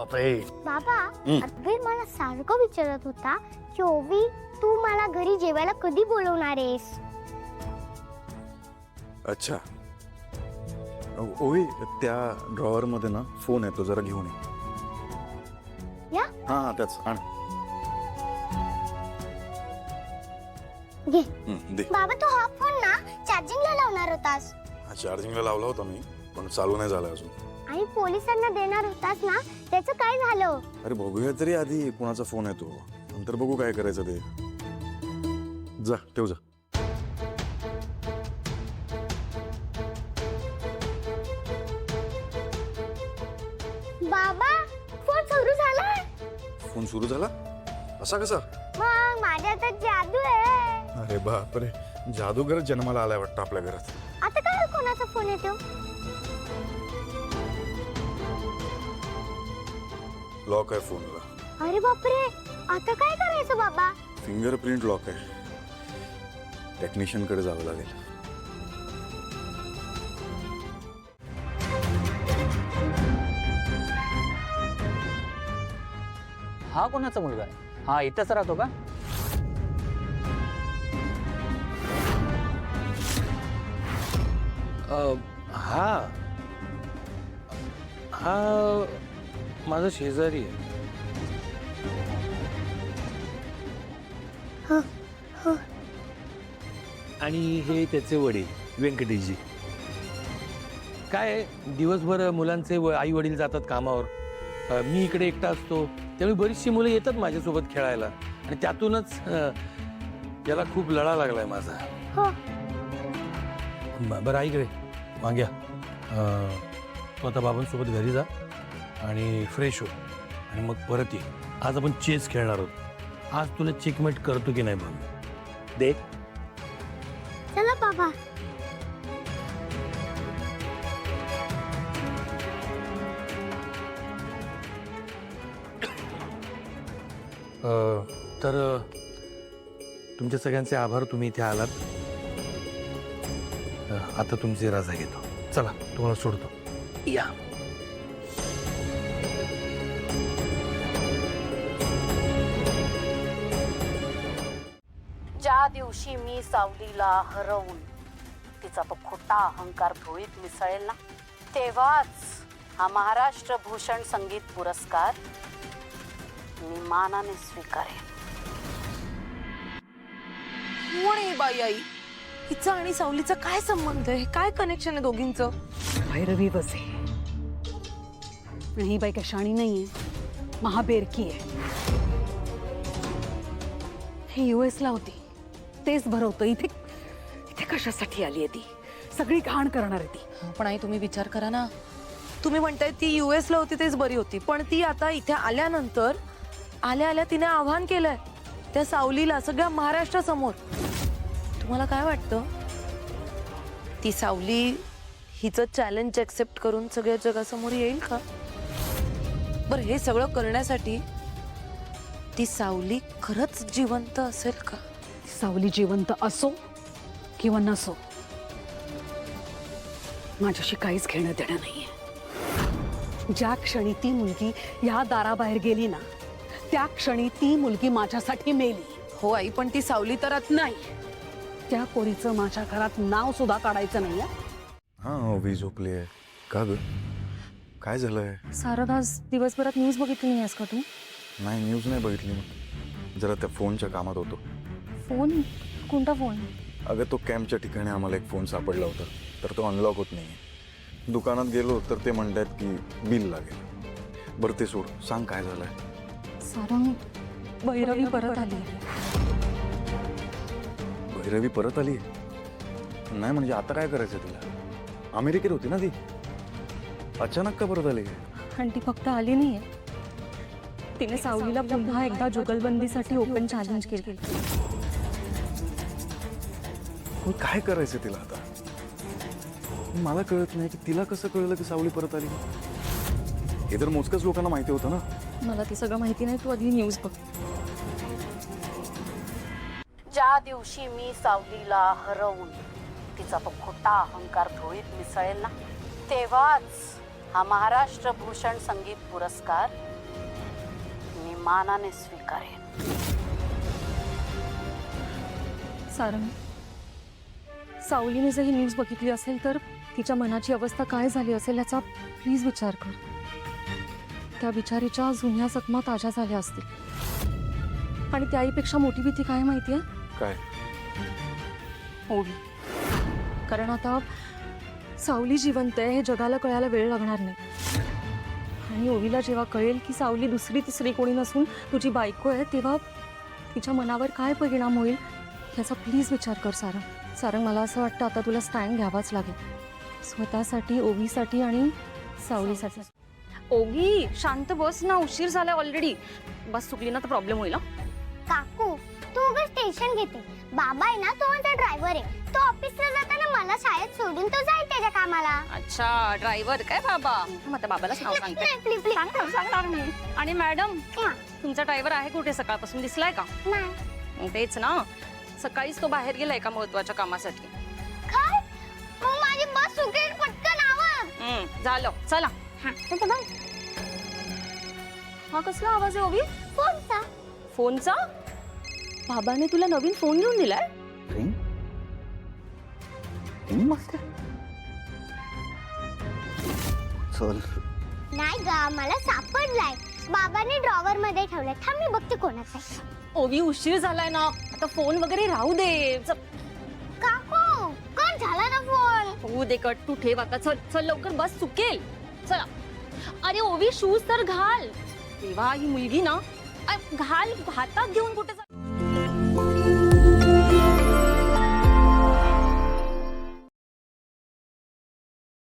बापरे. बाबा अद्वैत मला सारखं विचारत होता की ओवी तू मला घरी जेवायला कधी बोलवणार आहेस. अच्छा ओवी त्या ड्रॉवर मध्ये ना फोन आहे तो जरा घेऊन ये. या हा त्याच आण. घे. दे. बाबा तू हा फोन ना चार्जिंगला लावणार होतास हा चार्जिंगला लावला होता मी पण चालू नाही झाला अजून. आणि पोलिसांना देणार होतास ना त्याचं काय झालं. अरे बघूया तरी आधी कोणाचा फोन आहे तो नंतर बघू काय करायचं ते. जा ठेव जा. बाबा फोन सुरू झाला. फोन सुरू झाला असा कसा. मग माझ्या तर जादू आहे. अरे बापरे जादूगर जन्माला आलाय वाटतं आपल्या घरात. आता काय कोणाचा फोन येतो. लॉक आहे फोनला. अरे बापरे आता काय करायचं बाबा. फिंगरप्रिंट लॉक आहे. टेक्निशियन कडे जावं लागेल. हा कोणाचा मुलगा आहे. हा इथंच राहतो का. हा हा माझा शेजारी आहे. आणि हे त्याचे वडील व्यंकटेशजी. काय दिवसभर मुलांचे आई वडील जातात कामावर. मी इकडे एकटा असतो त्यामुळे बरीचशी मुलं येतात माझ्यासोबत खेळायला आणि त्यातूनच याला खूप लढा लागलाय माझा. बरं ऐक रे माग्या तू आता बाबांसोबत घरी जा आणि फ्रेश हो आणि मग परत ये. आज आपण चेस खेळणार आहोत. आज तुला चेकमेट करतो की नाही बघ. देख चला बाबा. तर तुमच्या सगळ्यांचे आभार तुम्ही इथे आलात. आता तुमची रजा घेतो. चला तुम्हाला सोडतो. या ज्या दिवशी मी सावलीला हरवून तिचा तो खोटा अहंकार धुळीत मिसळेल ना तेव्हाच हा महाराष्ट्र भूषण संगीत पुरस्कार मी मानाने स्वीकारेन. कोण आहे बाई आई. हिचा आणि सावलीचा काय संबंध आहे. काय कनेक्शन आहे दोघींचं. भैरवी बसे ही बाई काय शाणी नाहीये. महाबेरकी आहे. हे US ला होती तेच भरवतं. इथे इथे कशासाठी आली आहे ती. सगळी घाण करणार आहे ती. पण आई तुम्ही विचार करा ना. तुम्ही म्हणताय ती US ला होती तेच बरी होती पण ती आता इथे आल्यानंतर आल्या आल्या तिने आव्हान केलंय त्या सावलीला सगळ्या महाराष्ट्रासमोर. तुम्हाला काय वाटतं ती सावली हिचं चॅलेंज एक्सेप्ट करून सगळ्या जगासमोर येईल का. बरं हे सगळं करण्यासाठी ती सावली खरंच जिवंत असेल का. सावली जिवंत असो किंवा नसो माझ्याशी काहीच घेणं देणं नाहीये. ज्या क्षणी ती मुलगी या दाराबाहेर गेली ना त्या क्षणी ती मुलगी माझ्यासाठी मेली. हो आई पण ती सावली तर नाही त्या पोरीचं माझ्या घरात नाव सुद्धा काढायचं नाहीये. हा ओवी झोपली आहे का ग. काय झालंय. सारद आज दिवसभरात न्यूज बघितली नाहीस का तू. नाही न्यूज नाही बघितली. मग जरा त्या फोनच्या कामात होतो. फोन कोणता फोन. अगं तो कॅम्पच्या ठिकाणी आम्हाला एक फोन सापडला होता तर तो अनलॉक होत नाही. दुकानात गेलो तर ते म्हणतात की बिल लागेल. बरं ते सोड सांग काय झालंय. सारंग भैरवी परत आली. भैरवी परत आली. नाही म्हणजे आता काय करायचं तिला. अमेरिकेत होती ना ती. अचानक का परत आली. आणि ती फक्त आली नाहीये तिने सावलीला पुन्हा एकदा जुगलबंदीसाठी ओपन चॅलेंज केले. काय करायचं तिला आता. मला कळत नाही की तिला कसं कळलं की सावली परत आली. हे तर मोजकच लोकांना माहिती होतं ना. मला ते सगळं माहिती नाही. तू आधी न्यूज बघ. ज्या दिवशी मी सावलीला हरवून तिचा तो खोटा अहंकार धुळीत मिसळेल ना तेव्हाच हा महाराष्ट्र भूषण संगीत पुरस्कार मानाने स्वीकारेन. सारंग, सावलीने जर ही न्यूज बघितली असेल तर तिच्या मनाची अवस्था काय झाली असेल याचा प्लीज विचार कर. त्या बिचारीच्या जुन्या जखमा ताज्या झाल्या असतील आणि त्याहीपेक्षा मोठी भीती काय माहितीये? काय? ओवी. कारण आता सावली जिवंत आहे हे जगाला कळायला वेळ लागणार नाही. आणि ओवीला जेव्हा कळेल की सावली दुसरी तिसरी कोणी नसून तुझी बायको आहे तेव्हा तिच्या मनावर काय परिणाम होईल याचा प्लीज विचार कर सारंग. सारंग, मला असं वाटतं आता तुला स्टँड घ्यावाच लागेल, स्वतःसाठी, ओवीसाठी आणि सावलीसाठी. ओगी, शांत बस ना, उशीर झाला ऑलरेडी. बस चुकली ना तर प्रॉब्लेम होईल. काकू तू उगाच टेन्शन घेते. बाबा आहे ना, तो माझा ड्रायव्हर आहे. तो ऑफिसला जाताना मला शाळेत सोडून तो जाईल त्याच्या कामाला. अच्छा, ड्रायव्हर काय बाबा? आता बाबालाच नाव सांगते. प्लीज प्लीज सांगणार मी. आणि मॅडम, तुमचा ड्रायव्हर आहे कुठे? सकाळपासून दिसलाय का? नाही. तेच ना, सकाळीच तो बाहेर गेलाय एका महत्वाच्या कामासाठी. काय? मग माझी बस सुटेल पटकन आवर. झालं, चला. हा कसला आवाज आहे ओवी? फोनचा. फोनचा? बाबाने तुला नवीन फोन घेऊन दिलाय? रिंग रिंग मस्त. चल. नाही गा, मला सापडलाय. बाबाने ड्रॉवर मध्ये ठेवलाय. थांब मी बघते कोणाचा आहे. ओवी, उशीर झालाय ना, आता फोन वगैरे राहू दे. काकू कट झाला ना फोन. होऊ दे कट, तू ठेव आता. चल चल लवकर, बस चुकेल. चला. अरे ओवी, शूज तर घाल. तेव्हा ही मुलगी ना, घाल, हातात घेऊन कुठे